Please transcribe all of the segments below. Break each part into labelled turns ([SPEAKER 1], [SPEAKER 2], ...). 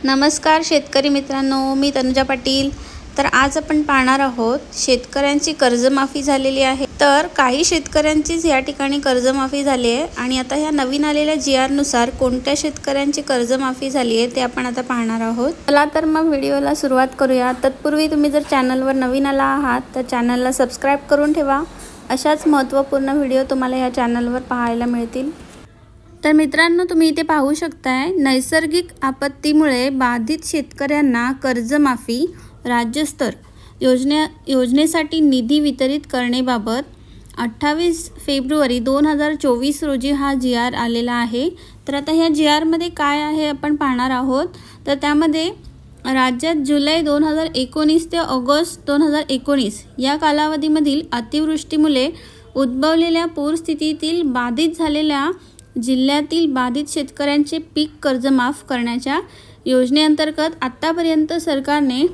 [SPEAKER 1] नमस्कार शेतकरी मित्रांनो, मी तनुजा पाटील। तर आज आपण पाहणार आहोत शेतकऱ्यांची कर्जमाफी झालेली आहे। तर काही शेतकऱ्यांचीच या ठिकाणी कर्जमाफी झाली आहे आणि आता ह्या नवीन आलेल्या GR नुसार कोणत्या शेतकऱ्यांची कर्जमाफी झाली आहे ते आपण आता पाहणार आहोत। चला तर मग व्हिडिओला सुरुवात करूया। तत्पूर्वी तुम्ही जर चॅनलवर नवीन आला आहात तर चॅनलला सबस्क्राइब करून ठेवा। अशाच महत्त्वपूर्ण व्हिडिओ तुम्हाला या चॅनलवर पाहायला मिळतील। तर मित्रांनो, तुम्ही इथे पाहू शकताय, नैसर्गिक आपत्तीमुळे बाधित शेतकऱ्यांना कर्जमाफी राज्यस्तर योजनेसाठी निधी वितरित करण्याबाबत 28 फेब्रुवारी 2024 रोजी हा GR आलेला आहे। तर आता ह्या GR मध्ये काय आहे आपण पाहणार आहोत। तर त्यामध्ये राज्यात जुलै 2019 ते ऑगस्ट 2019 या कालावधीमधील अतिवृष्टीमुळे उद्भवलेल्या पूरस्थितीतील बाधित झालेल्या जिल्ह्यातील बाधित शेतकऱ्यांचे पीक कर्ज माफ करण्याच्या योजनेअंतर्गत आतापर्यंत सरकारने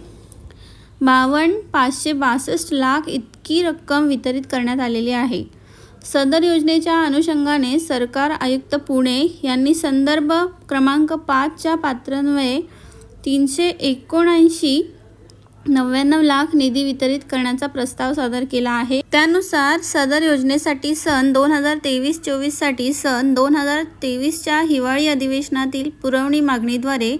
[SPEAKER 1] 52,562 लाख इतकी रक्कम वितरित करण्यात आलेली आहे। सदर योजनेच्या अनुषंगाने सरकार आयुक्त पुणे यांनी संदर्भ क्रमांक 5 च्या पात्रान्वये 379,99 लाख निधी वितरित करण्याचा प्रस्ताव सादर केला आहे। त्यानुसार सदर योजनेसाठी सन 2023-24 साठी सन 2023 च्या हिवाळी अधिवेशनातील पुरवणी मागणीद्वारे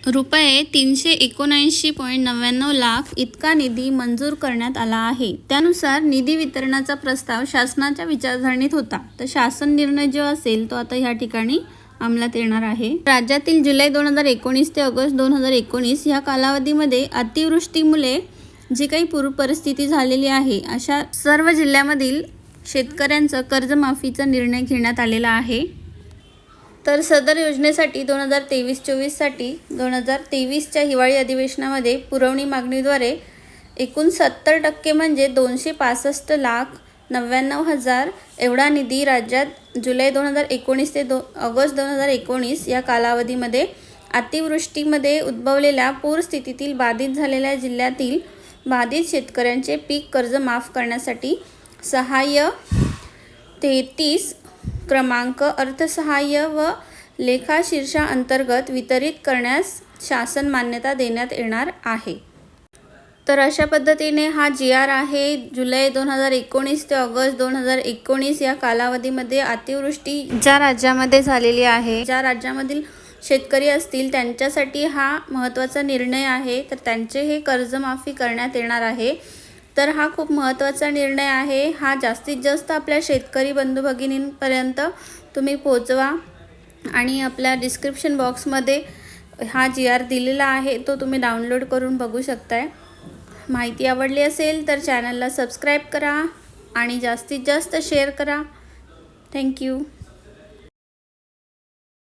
[SPEAKER 1] रुपये 379.99 लाख इतका निधी मंजूर करण्यात आला आहे। त्यानुसार निधी वितरणाचा प्रस्ताव शासनाच्या विचारसरणीत होता। तर शासन निर्णय जो असेल तो आता ह्या ठिकाणी अंमलात येणार आहे। राज्यातील जुलै 2019 ते ऑगस्ट 2019 या कालावधीमध्ये अतिवृष्टीमुळे जी काही पूर परिस्थिती झालेली आहे अशा सर्व जिल्ह्यामधील शेतकऱ्यांचं कर्जमाफीचा निर्णय घेण्यात आलेला आहे। तर सदर योजनेसाठी 2023-24 साठी 2023 च्या हिवाळी अधिवेशनामध्ये पुरवणी मागणीद्वारे एकूण 70% म्हणजे 265,99,000 एवढा निधी राज्यात जुलै 2019 ते ऑगस्ट 2019 या कालावधीमध्ये अतिवृष्टीमध्ये उद्भवलेल्या पूरस्थितीतील बाधित झालेल्या जिल्ह्यातील बाधित शेतकऱ्यांचे पीक कर्ज माफ करण्यासाठी सहाय्य 33 क्रमांक अर्थसहाय्य व लेखा शीर्षाअंतर्गत वितरित करण्यास शासन मान्यता देण्यात येणार आहे। तर अशा पद्धतीने हा GR आहे। जुलै 2019 ते ऑगस्ट 2019 या कालावधीमध्ये अतिवृष्टी ज्या राज्यामध्ये झालेली आहे, ज्या राज्यामधील शेतकरी असतील त्यांच्यासाठी हा महत्त्वाचा निर्णय आहे। तर त्यांचे हे कर्जमाफी करण्यात येणार आहे। तर हा खूप महत्त्वाचा निर्णय आहे। हा जास्तीत जास्त आपल्या शेतकरी बंधू भगिनींपर्यंत तुम्ही पोहोचवा आणि आपल्या डिस्क्रिप्शन बॉक्समध्ये हा GR दिलेला आहे, तो तुम्ही डाउनलोड करून बघू शकताय। माहिती आवडली असेल तर चॅनलला सबस्क्राईब करा आणि जास्तीत जास्त शेअर करा। थँक्यू।